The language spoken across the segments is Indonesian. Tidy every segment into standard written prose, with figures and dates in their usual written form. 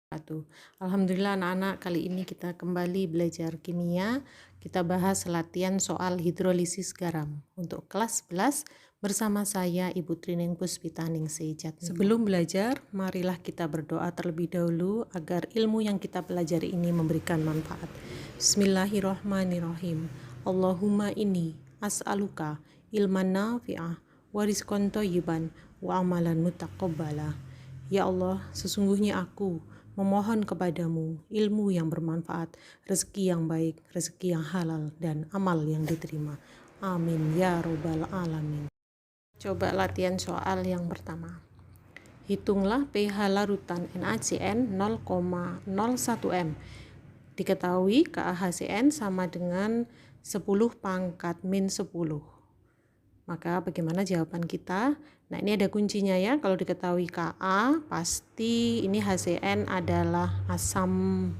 Wabarakatuh. Alhamdulillah anak-anak, kali ini kita kembali belajar kimia. Kita bahas latihan soal hidrolisis garam untuk kelas 11 bersama saya Ibu Trining Puspitaningsih Jatmiko. Sebelum belajar, marilah kita berdoa terlebih dahulu agar ilmu yang kita pelajari ini memberikan manfaat. Bismillahirrahmanirrahim. Allahumma inni as'aluka ilman nafi'ah wa rizqan thayyiban wa amalan mutaqabbala. Ya Allah, sesungguhnya aku memohon kepadamu ilmu yang bermanfaat, rezeki yang baik, rezeki yang halal, dan amal yang diterima. Amin ya robbal alamin. Coba latihan soal yang pertama. Hitunglah pH larutan NaCN 0,01 m. Diketahui KaHCN sama dengan 10 pangkat min 10. Maka bagaimana jawaban kita? Nah, ini ada kuncinya ya. Kalau diketahui Ka, pasti ini HCN adalah asam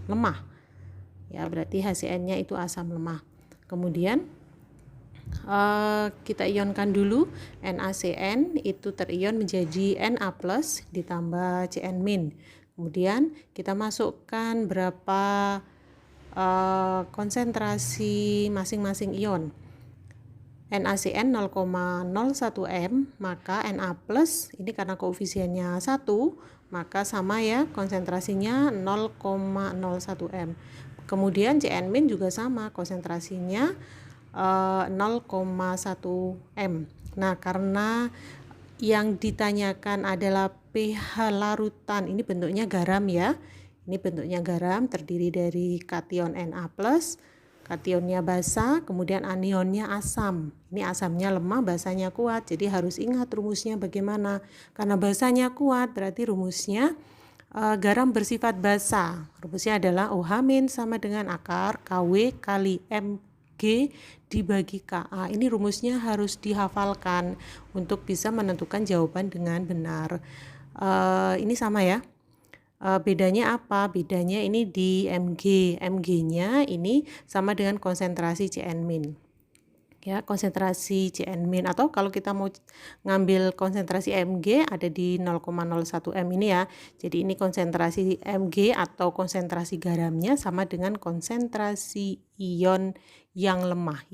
lemah. Ya, berarti HCN-nya itu asam lemah. Kemudian kita ionkan dulu. NaCN itu terion menjadi Na+ ditambah Cn-. Kemudian kita masukkan berapa konsentrasi masing-masing ion. NaCN 0,01 m, maka Na+ ini karena koefisiennya 1, maka sama ya, konsentrasinya 0,01 m. Kemudian Cn- juga sama, konsentrasinya 0,1 m. Nah, karena yang ditanyakan adalah pH larutan, ini bentuknya garam ya. Ini bentuknya garam, terdiri dari kation Na+, kationnya basa, kemudian anionnya asam. Ini asamnya lemah, basanya kuat. Jadi harus ingat rumusnya bagaimana. Karena basanya kuat, berarti rumusnya garam bersifat basa. Rumusnya adalah OH- sama dengan akar KW kali Mg dibagi Ka. Ini rumusnya harus dihafalkan untuk bisa menentukan jawaban dengan benar. Ini sama ya. Bedanya apa? Bedanya ini di Mg. Mg-nya ini sama dengan konsentrasi Cn-. Ya, konsentrasi Cn- atau kalau kita mau ngambil konsentrasi Mg ada di 0,01 m ini ya. Jadi ini konsentrasi Mg atau konsentrasi garamnya sama dengan konsentrasi ion yang lemah.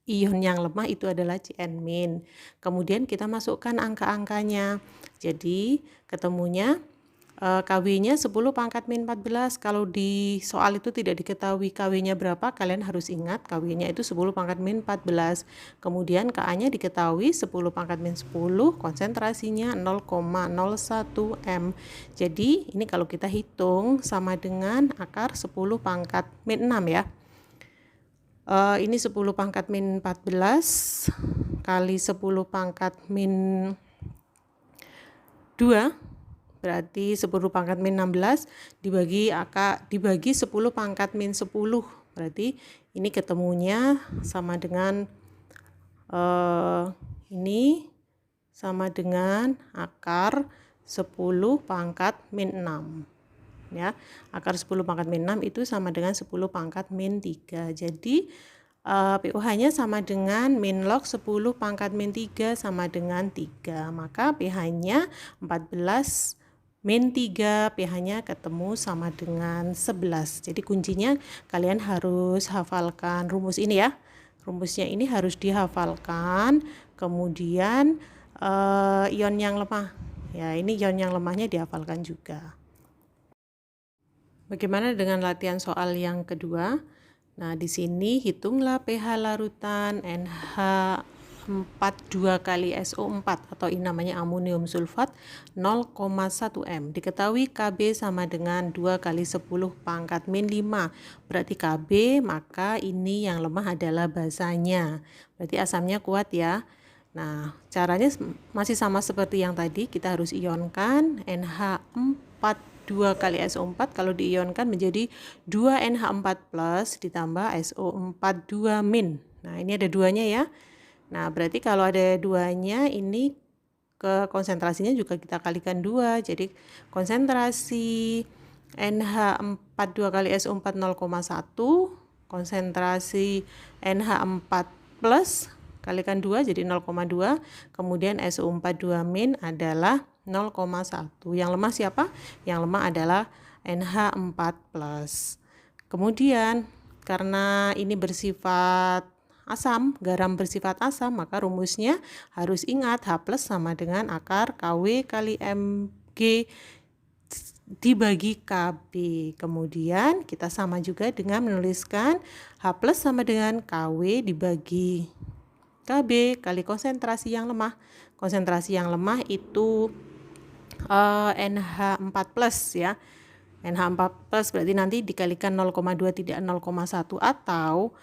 Ion yang lemah itu adalah Cn-. Kemudian kita masukkan angka-angkanya. Jadi ketemunya KW-nya 10 pangkat min 14. Kalau di soal itu tidak diketahui KW-nya berapa, kalian harus ingat KW-nya itu 10 pangkat min 14. Kemudian Ka-nya diketahui 10 pangkat min 10, konsentrasinya 0,01 m. Jadi ini kalau kita hitung sama dengan akar 10 pangkat min 6 ya. Ini 10 pangkat min 14 kali 10 pangkat min 2, berarti 10 pangkat min 16 dibagi 10 pangkat min 10. Berarti ini ketemunya sama dengan ini sama dengan akar 10 pangkat min 6. Ya, akar 10 pangkat min 6 itu sama dengan 10 pangkat min 3. Jadi pH-nya sama dengan min log 10 pangkat min 3 sama dengan 3. Maka pH-nya 14 min 3, pH-nya ketemu sama dengan 11. Jadi kuncinya kalian harus hafalkan rumus ini ya. Rumusnya ini harus dihafalkan. Kemudian ion yang lemah. Ya, ini ion yang lemahnya dihafalkan juga. Bagaimana dengan latihan soal yang kedua? Nah, di sini hitunglah pH larutan NH42 kali SO4 atau ini namanya amonium sulfat 0,1 m. Diketahui Kb sama dengan 2 kali 10 pangkat min 5. Berarti Kb, maka ini yang lemah adalah basanya. Berarti asamnya kuat ya. Nah, caranya masih sama seperti yang tadi, kita harus ionkan NH42 kali SO4, kalau diionkan menjadi 2NH4+ ditambah SO42-. Nah, ini ada duanya ya. Nah, berarti kalau ada duanya, ini ke konsentrasinya juga kita kalikan 2. Jadi konsentrasi NH42 kali SO4 0,1, konsentrasi NH4+ kalikan 2 jadi 0,2, kemudian SO42- adalah 0,1. Yang lemah siapa? Yang lemah adalah NH4+. Kemudian karena ini bersifat asam, garam bersifat asam, maka rumusnya harus ingat H+ sama dengan akar KW kali Mg dibagi KB. Kemudian kita sama juga dengan menuliskan H+ sama dengan KW dibagi KB kali konsentrasi yang lemah. Konsentrasi yang lemah itu NH4+ ya. NH4+ berarti nanti dikalikan 0,2 tidak 0,1, atau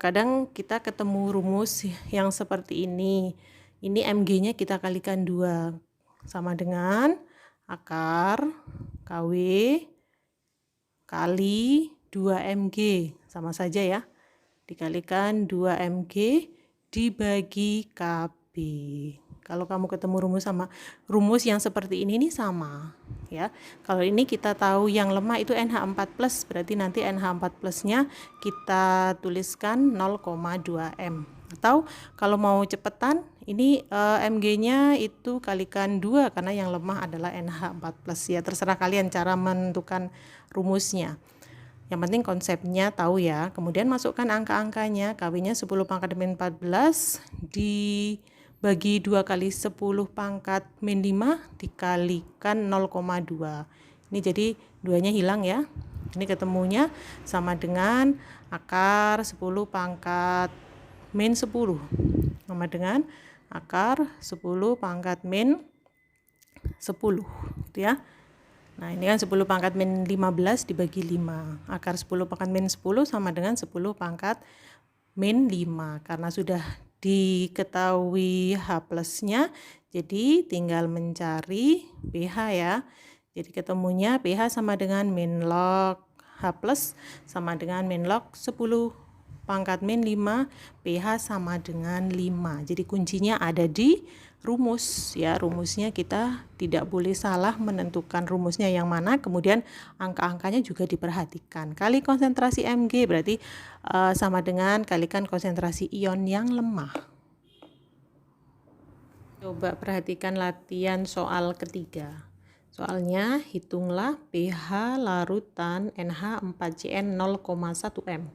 kadang kita ketemu rumus yang seperti ini. Ini Mg-nya kita kalikan 2 sama dengan akar KW kali 2 Mg, sama saja ya. Dikalikan 2 Mg dibagi KB. Kalau kamu ketemu rumus yang seperti ini nih sama ya. Kalau ini kita tahu yang lemah itu NH4+, berarti nanti NH4+-nya kita tuliskan 0,2 M. Atau kalau mau cepetan, ini Mg-nya itu kalikan 2 karena yang lemah adalah NH4+. Ya terserah kalian cara menentukan rumusnya. Yang penting konsepnya tahu ya. Kemudian masukkan angka-angkanya. KW-nya 10 pangkat min 14 dibagi 2 kali 10 pangkat min 5 dikalikan 0,2. Ini jadi 2-nya hilang ya. Ini ketemunya sama dengan akar 10 pangkat min 10. Sama dengan akar 10 pangkat min 10. Gitu ya. Nah, ini kan 10 pangkat min 15 dibagi 5. Akar 10 pangkat min 10 sama dengan 10 pangkat min 5. Karena sudah diketahui H+-nya, jadi tinggal mencari pH ya. Jadi ketemunya pH sama dengan min log H+ sama dengan min log 10 pangkat min 5, pH sama dengan 5. Jadi kuncinya ada di rumus ya. Rumusnya kita tidak boleh salah menentukan rumusnya yang mana, kemudian angka-angkanya juga diperhatikan. Kali konsentrasi Mg berarti sama dengan kalikan konsentrasi ion yang lemah. Coba perhatikan latihan soal ketiga. Soalnya hitunglah pH larutan NH4CN 0,1 M.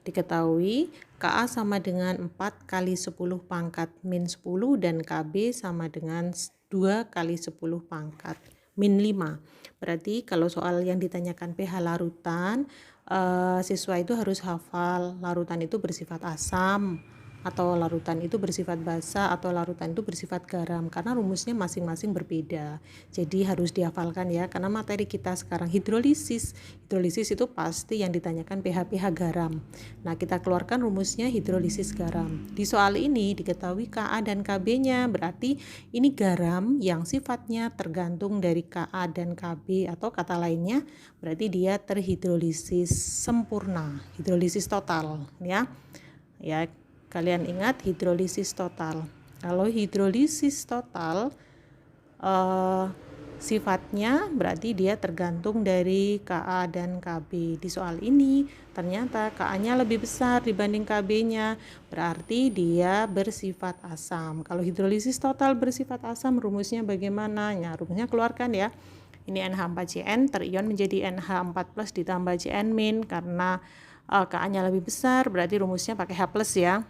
Diketahui Ka sama dengan 4 kali 10 pangkat min 10 dan Kb sama dengan 2 kali 10 pangkat min 5. Berarti kalau soal yang ditanyakan pH larutan, siswa itu harus hafal larutan itu bersifat asam, atau larutan itu bersifat basa, atau larutan itu bersifat garam, karena rumusnya masing-masing berbeda. Jadi harus dihafalkan ya, karena materi kita sekarang hidrolisis. Hidrolisis itu pasti yang ditanyakan pH garam. Nah, kita keluarkan rumusnya hidrolisis garam. Di soal ini diketahui Ka dan Kb-nya, berarti ini garam yang sifatnya tergantung dari Ka dan Kb, atau kata lainnya berarti dia terhidrolisis sempurna, hidrolisis total ya. Ya, kalian ingat hidrolisis total. Kalau hidrolisis total sifatnya berarti dia tergantung dari Ka dan Kb. Di soal ini ternyata Ka-nya lebih besar dibanding Kb-nya, berarti dia bersifat asam. Kalau hidrolisis total bersifat asam, rumusnya bagaimana? Ya, rumusnya keluarkan ya. Ini NH4CN terion menjadi NH4+ ditambah CN- karena Ka-nya lebih besar, berarti rumusnya pakai H+ ya.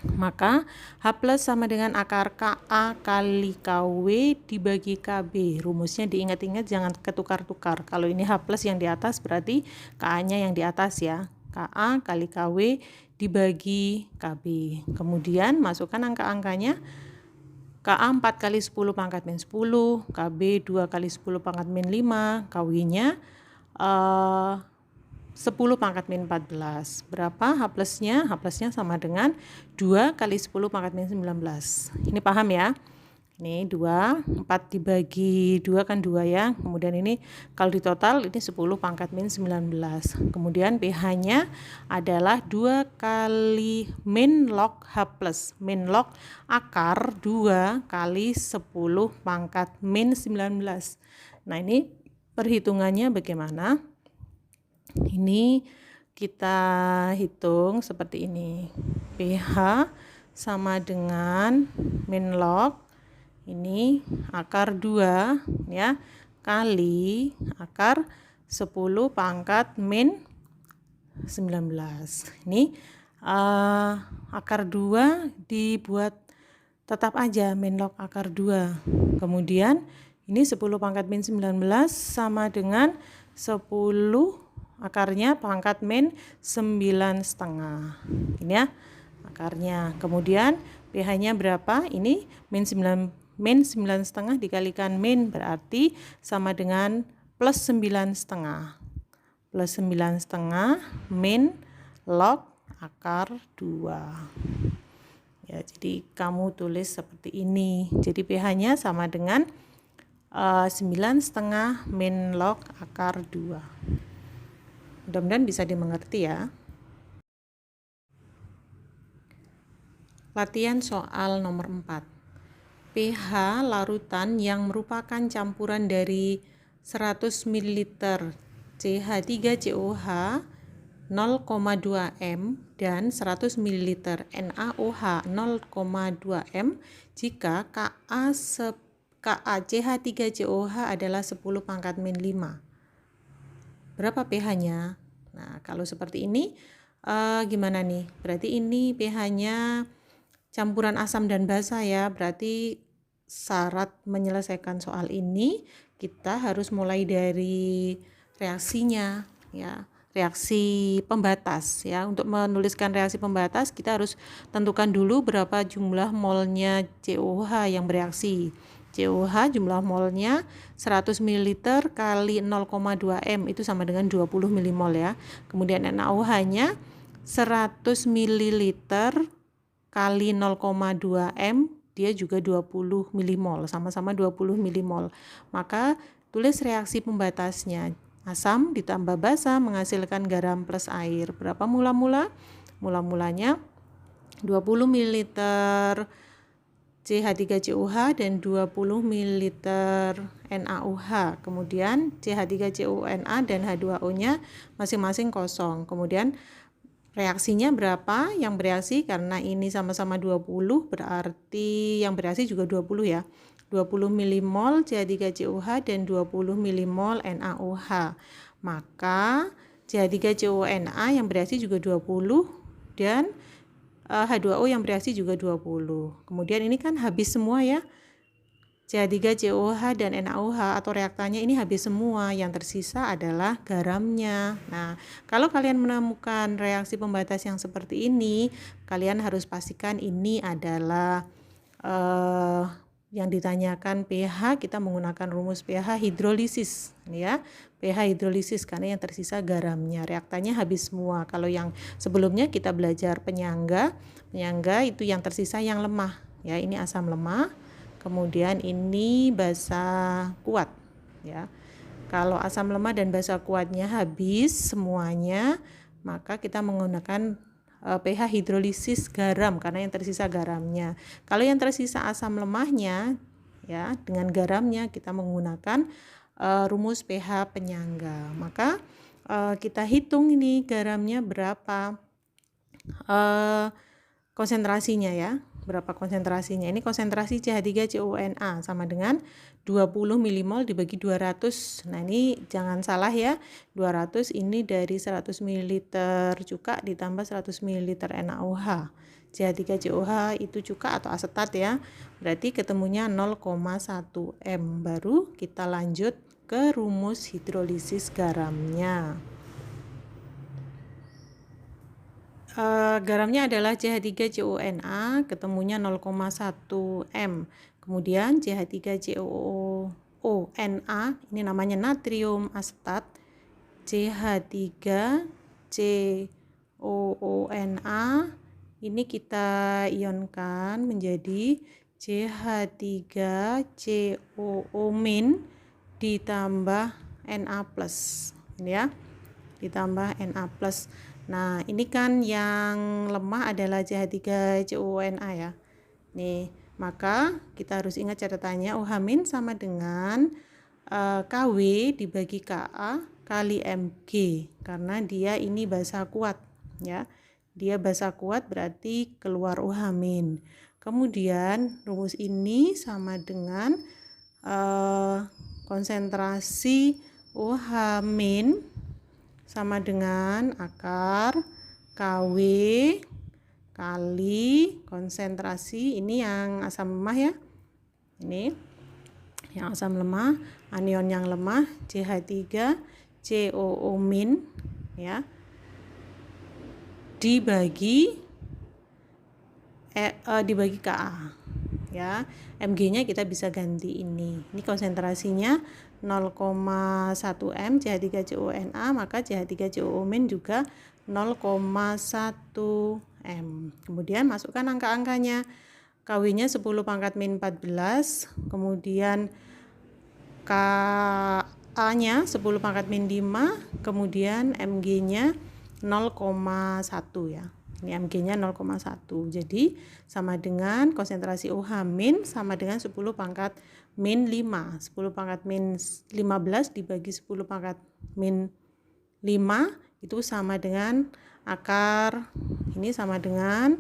Maka H+ sama dengan akar Ka kali Kw dibagi Kb. Rumusnya diingat-ingat, jangan ketukar-tukar. Kalau ini H+ yang di atas berarti Ka-nya yang di atas ya. Ka kali Kw dibagi Kb. Kemudian masukkan angka-angkanya. Ka 4 kali 10 pangkat min 10, Kb 2 kali 10 pangkat min 5, Kw-nya 10 pangkat min 14. Berapa H+-nya? H+-nya sama dengan 2 kali 10 pangkat min 19. Ini paham ya? Ini 2, 4 dibagi 2 kan 2 ya. Kemudian ini kalau di total ini 10 pangkat min 19. Kemudian pH-nya adalah 2 kali min log H+. Min log akar 2 kali 10 pangkat min 19. Nah, ini perhitungannya bagaimana? Ini kita hitung seperti ini. pH sama dengan min log ini akar 2 ya kali akar 10 pangkat min 19. Ini akar 2 dibuat tetap aja min log akar 2. Kemudian ini 10 pangkat min 19 sama dengan 10 akarnya pangkat min 9,5. Ini ya akarnya. Kemudian pH-nya berapa? Ini min 9,5 dikalikan min berarti sama dengan plus 9,5. Plus 9,5 min log akar 2. Ya, jadi kamu tulis seperti ini. Jadi pH-nya sama dengan 9,5 min log akar 2. Mudah-mudahan bisa dimengerti ya. Latihan soal nomor 4. pH larutan yang merupakan campuran dari 100 ml CH3COH 0,2 m dan 100 ml NaOH 0,2 m jika Ka CH3COH adalah 10 pangkat min 5. Berapa pH-nya? Nah, kalau seperti ini gimana nih? Berarti ini pH-nya campuran asam dan basa ya. Berarti syarat menyelesaikan soal ini kita harus mulai dari reaksinya ya. Reaksi pembatas ya. Untuk menuliskan reaksi pembatas kita harus tentukan dulu berapa jumlah molnya COH yang bereaksi. COH jumlah molnya 100 ml kali 0,2 m itu sama dengan 20 milimol ya. Kemudian NaOH-nya 100 ml kali 0,2 m dia juga 20 milimol, sama-sama 20 milimol. Maka tulis reaksi pembatasnya. Asam ditambah basa menghasilkan garam plus air. Berapa mula-mula? Mula-mulanya 20 ml CH3COH dan 20 ml NaOH. Kemudian CH3CONa dan H2O-nya masing-masing kosong. Kemudian reaksinya berapa yang bereaksi? Karena ini sama-sama 20 berarti yang bereaksi juga 20 ya. 20 milimol CH3COH dan 20 milimol NaOH. Maka CH3CONa yang bereaksi juga 20 dan H2O yang bereaksi juga 20. Kemudian ini kan habis semua ya. CH3COH dan NaOH atau reaktannya ini habis semua. Yang tersisa adalah garamnya. Nah, kalau kalian menemukan reaksi pembatas yang seperti ini, kalian harus pastikan ini adalah yang ditanyakan pH, kita menggunakan rumus pH hidrolisis ya. pH hidrolisis karena yang tersisa garamnya. Reaktannya habis semua. Kalau yang sebelumnya kita belajar penyangga. Penyangga itu yang tersisa yang lemah ya. Ini asam lemah. Kemudian ini basa kuat ya. Kalau asam lemah dan basa kuatnya habis semuanya, maka kita menggunakan pH hidrolisis garam karena yang tersisa garamnya. Kalau yang tersisa asam lemahnya ya dengan garamnya kita menggunakan rumus pH penyangga. Maka kita hitung ini garamnya berapa konsentrasinya ya. Berapa konsentrasinya? Ini konsentrasi CH3CONa sama dengan 20 milimol dibagi 200. Nah, ini jangan salah ya. 200 ini dari 100 ml cuka ditambah 100 ml NaOH. CH3COH itu cuka atau asetat ya. Berarti ketemunya 0,1 m. Baru kita lanjut ke rumus hidrolisis garamnya. Garamnya adalah CH3CONa, ketemunya 0,1 m. Kemudian CH3COONa, ini namanya natrium asetat. CH3COONa ini kita ionkan menjadi CH3COO- ditambah Na+. Ini ya. Ditambah Na+. Nah, ini kan yang lemah adalah CH3COONa ya. Nih, maka kita harus ingat catatannya OH- sama dengan Kw dibagi Ka kali Mg karena dia ini basa kuat ya. Dia basa kuat berarti keluar OH-. Kemudian rumus ini sama dengan konsentrasi OH min sama dengan akar KW kali konsentrasi, ini yang asam lemah ya, ini yang asam lemah, anion yang lemah CH3COO min ya, dibagi Ka ya. Mg-nya kita bisa ganti ini konsentrasinya 0,1 m CH3CONA, maka CH3COO min juga 0,1 m. Kemudian masukkan angka-angkanya. Kw-nya 10 pangkat min 14, kemudian Ka-nya 10 pangkat min 5, kemudian Mg-nya 0,1 ya. Ini Mg-nya 0,1. Jadi sama dengan konsentrasi OH min sama dengan 10 pangkat min 5. 10 pangkat min 15 dibagi 10 pangkat min 5 itu sama dengan akar, ini sama dengan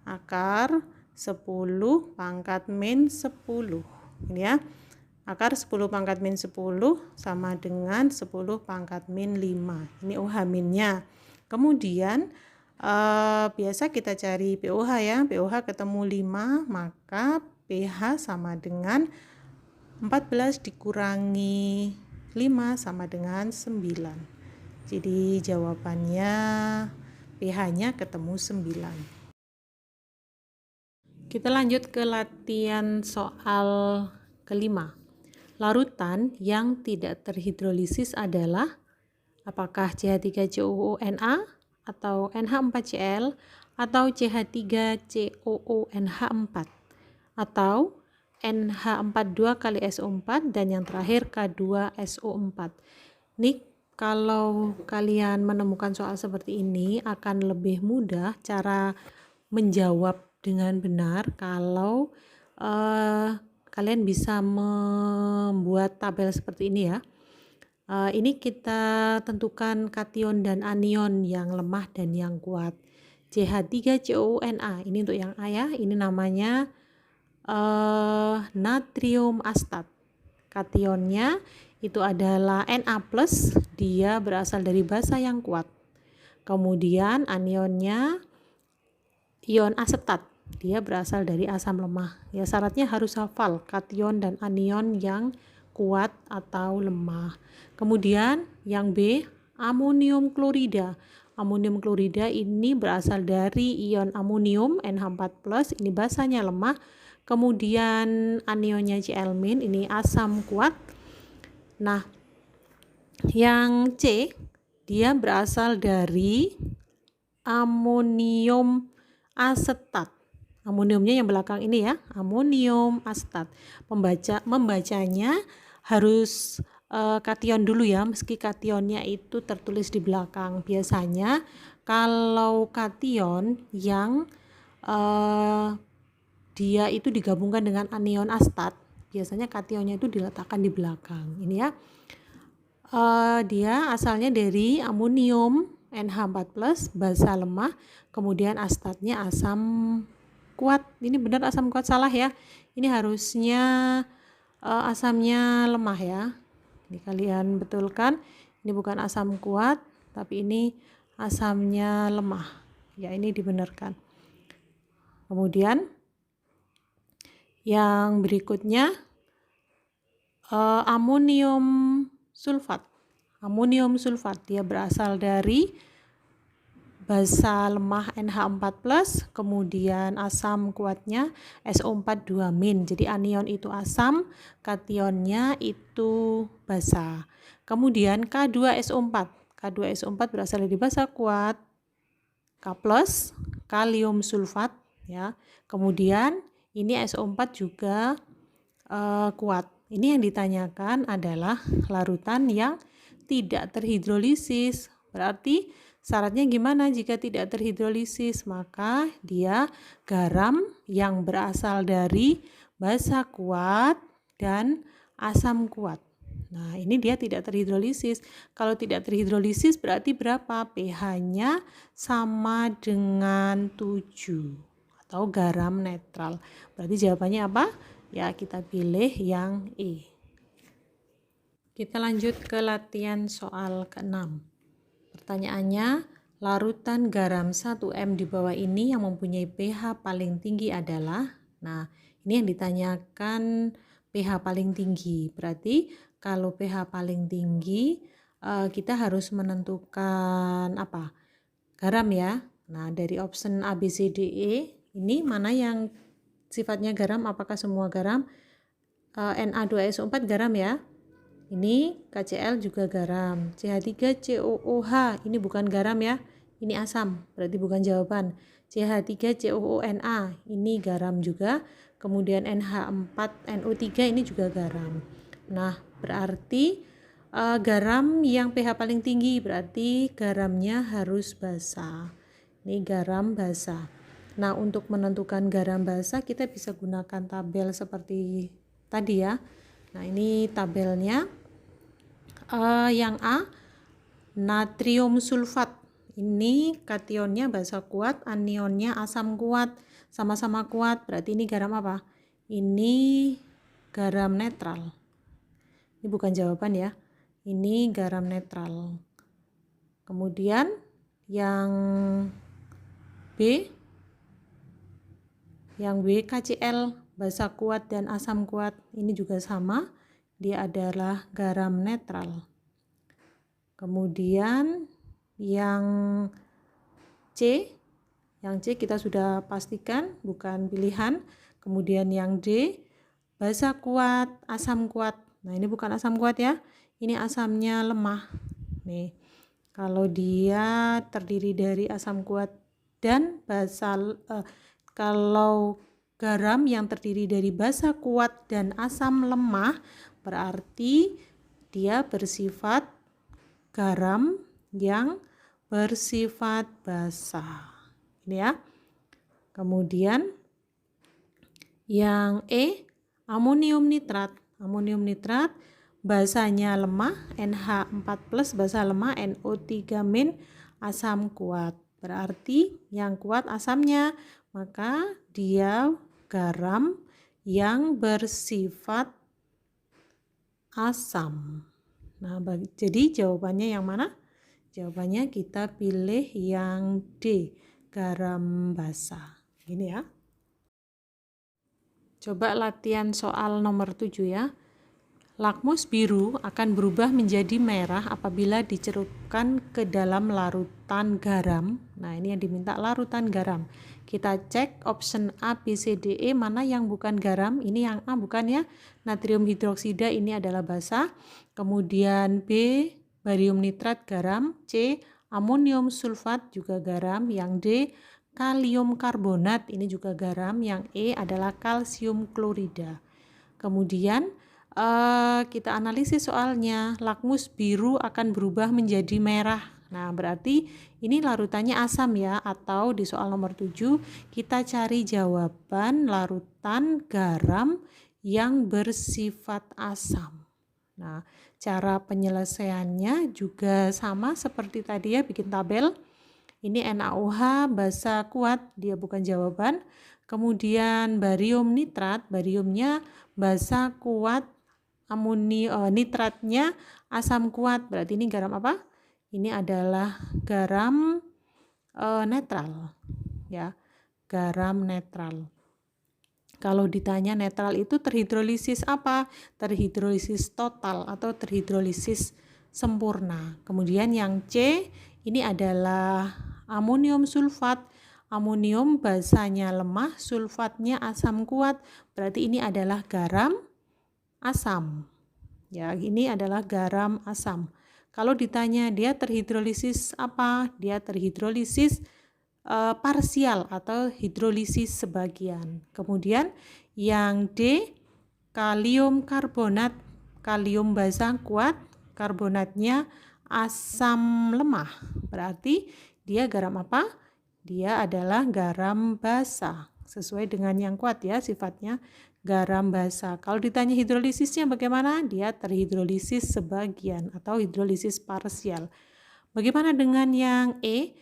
akar 10 pangkat min 10. Ini ya. Akar 10 pangkat min 10 sama dengan 10 pangkat min 5. Ini OH minnya. Kemudian biasa kita cari pOH ya. pOH ketemu 5, maka pH sama dengan 14 dikurangi 5 sama dengan 9. Jadi jawabannya pH-nya ketemu 9. Kita lanjut ke latihan soal kelima. Larutan yang tidak terhidrolisis adalah apakah CH3COONA atau NH4Cl atau CH3COONH4 atau NH42 kali SO4 dan yang terakhir K2SO4. Ini kalau kalian menemukan soal seperti ini akan lebih mudah cara menjawab dengan benar kalau kalian bisa membuat tabel seperti ini ya. Ini kita tentukan kation dan anion yang lemah dan yang kuat. CH3COONA, ini untuk yang A ya, ini namanya natrium astat. Kationnya itu adalah Na+, dia berasal dari basa yang kuat. Kemudian anionnya ion asetat, dia berasal dari asam lemah. Ya, syaratnya harus hafal kation dan anion yang kuat atau lemah. Kemudian yang B, amonium klorida. Amonium klorida ini berasal dari ion amonium NH4+, ini basanya lemah. Kemudian anionnya Cl-, ini asam kuat. Nah, yang C, dia berasal dari amonium asetat. Amoniumnya yang belakang ini ya, amonium asetat. Membacanya harus kation dulu ya, meski kationnya itu tertulis di belakang. Biasanya kalau kation yang dia itu digabungkan dengan anion astat, biasanya kationnya itu diletakkan di belakang. Ini ya, dia asalnya dari amonium NH4+, basa lemah, kemudian astatnya asam kuat. Ini benar asam kuat, salah ya. Ini harusnya asamnya lemah ya. Ini kalian betulkan, ini bukan asam kuat, tapi ini asamnya lemah. Ya, ini dibenarkan. Kemudian yang berikutnya amonium sulfat. Amonium sulfat, dia berasal dari basa lemah NH4+, kemudian asam kuatnya SO4 2-. Jadi anion itu asam, kationnya itu basa. Kemudian K2SO4. K2SO4 berasal dari basa kuat K+, kalium sulfat ya. Kemudian ini SO4 juga kuat. Ini yang ditanyakan adalah larutan yang tidak terhidrolisis. Berarti syaratnya gimana jika tidak terhidrolisis? Maka dia garam yang berasal dari basa kuat dan asam kuat. Nah, ini dia tidak terhidrolisis. Kalau tidak terhidrolisis berarti berapa? pH-nya sama dengan 7 atau garam netral. Berarti jawabannya apa? Ya, kita pilih yang E. Kita lanjut ke latihan soal ke-6. Pertanyaannya, larutan garam 1M di bawah ini yang mempunyai pH paling tinggi adalah, nah ini yang ditanyakan pH paling tinggi. Berarti kalau pH paling tinggi kita harus menentukan apa? Garam ya. Nah dari option A, B, C, D, E ini mana yang sifatnya garam? Apakah semua garam? Na2SO4 garam ya. Ini KCl juga garam. CH3COOH ini bukan garam ya. Ini asam, berarti bukan jawaban. CH3COONA ini garam juga. Kemudian NH4NO3 ini juga garam. Nah, berarti garam yang pH paling tinggi berarti garamnya harus basa. Ini garam basa. Nah, untuk menentukan garam basa kita bisa gunakan tabel seperti tadi ya. Nah, ini tabelnya. Yang A, natrium sulfat. Ini kationnya basa kuat, anionnya asam kuat, sama-sama kuat. Berarti ini garam apa? Ini garam netral. Ini bukan jawaban ya. Ini garam netral. Kemudian yang B, KCl basa kuat dan asam kuat. Ini juga sama. Dia adalah garam netral. Kemudian yang C kita sudah pastikan bukan pilihan. Kemudian yang D, basa kuat, asam kuat. Nah ini bukan asam kuat ya, ini asamnya lemah. Nih, kalau dia terdiri dari asam kuat dan kalau garam yang terdiri dari basa kuat dan asam lemah, berarti dia bersifat garam yang bersifat basa. Ini ya. Kemudian yang E, amonium nitrat. Amonium nitrat basanya lemah, NH4+, basa lemah, NO3- asam kuat. Berarti yang kuat asamnya, maka dia garam yang bersifat asam. Nah, jadi jawabannya yang mana? Jawabannya kita pilih yang D, garam basa. Gini ya. Coba latihan soal nomor 7 ya. Lakmus biru akan berubah menjadi merah apabila dicelupkan ke dalam larutan garam. Nah, ini yang diminta larutan garam. Kita cek option A, B, C, D, E mana yang bukan garam. Ini yang A bukan ya. Natrium hidroksida ini adalah basa. Kemudian B, barium nitrat garam. C, amonium sulfat juga garam. Yang D, kalium karbonat ini juga garam. Yang E adalah kalsium klorida. Kemudian kita analisis soalnya, lakmus biru akan berubah menjadi merah. Nah, berarti ini larutannya asam ya, atau di soal nomor 7 kita cari jawaban larutan garam yang bersifat asam. Nah, cara penyelesaiannya juga sama seperti tadi ya, bikin tabel. Ini NaOH basa kuat, dia bukan jawaban. Kemudian barium nitrat, bariumnya basa kuat, nitratnya asam kuat. Berarti ini garam apa? Ini adalah garam netral ya, garam netral. Kalau ditanya netral itu terhidrolisis apa? Terhidrolisis total atau terhidrolisis sempurna. Kemudian yang C ini adalah amonium sulfat. Amonium basanya lemah, sulfatnya asam kuat. Berarti ini adalah garam asam. Ya, ini adalah garam asam. Kalau ditanya dia terhidrolisis apa? Dia terhidrolisis parsial atau hidrolisis sebagian. Kemudian yang D, kalium karbonat. Kalium basa kuat, karbonatnya asam lemah. Berarti dia garam apa? Dia adalah garam basa. Sesuai dengan yang kuat ya sifatnya, garam basa. Kalau ditanya hidrolisisnya bagaimana? Dia terhidrolisis sebagian atau hidrolisis parsial. Bagaimana dengan yang E?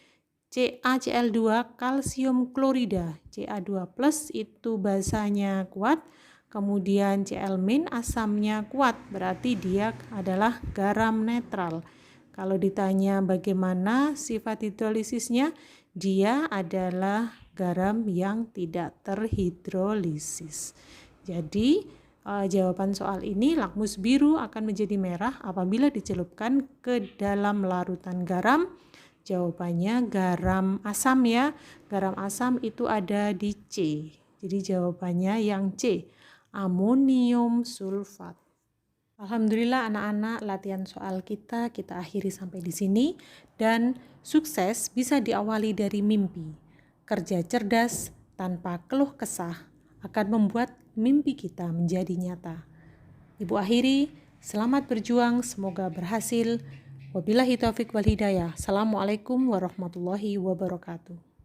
CaCl2 kalsium klorida. Ca2+ itu basanya kuat, Kemudian Cl- asamnya kuat, berarti dia adalah garam netral. Kalau ditanya bagaimana sifat hidrolisisnya, dia adalah garam yang tidak terhidrolisis. Jadi jawaban soal ini, lakmus biru akan menjadi merah apabila dicelupkan ke dalam larutan garam. Jawabannya garam asam ya. Garam asam itu ada di C. Jadi jawabannya yang C, amonium sulfat. Alhamdulillah anak-anak, latihan soal kita akhiri sampai di sini, dan sukses bisa diawali dari mimpi. Kerja cerdas tanpa keluh kesah akan membuat mimpi kita menjadi nyata. Ibu akhiri, selamat berjuang, semoga berhasil. Wabillahi taufiq wal hidayah. Assalamualaikum warahmatullahi wabarakatuh.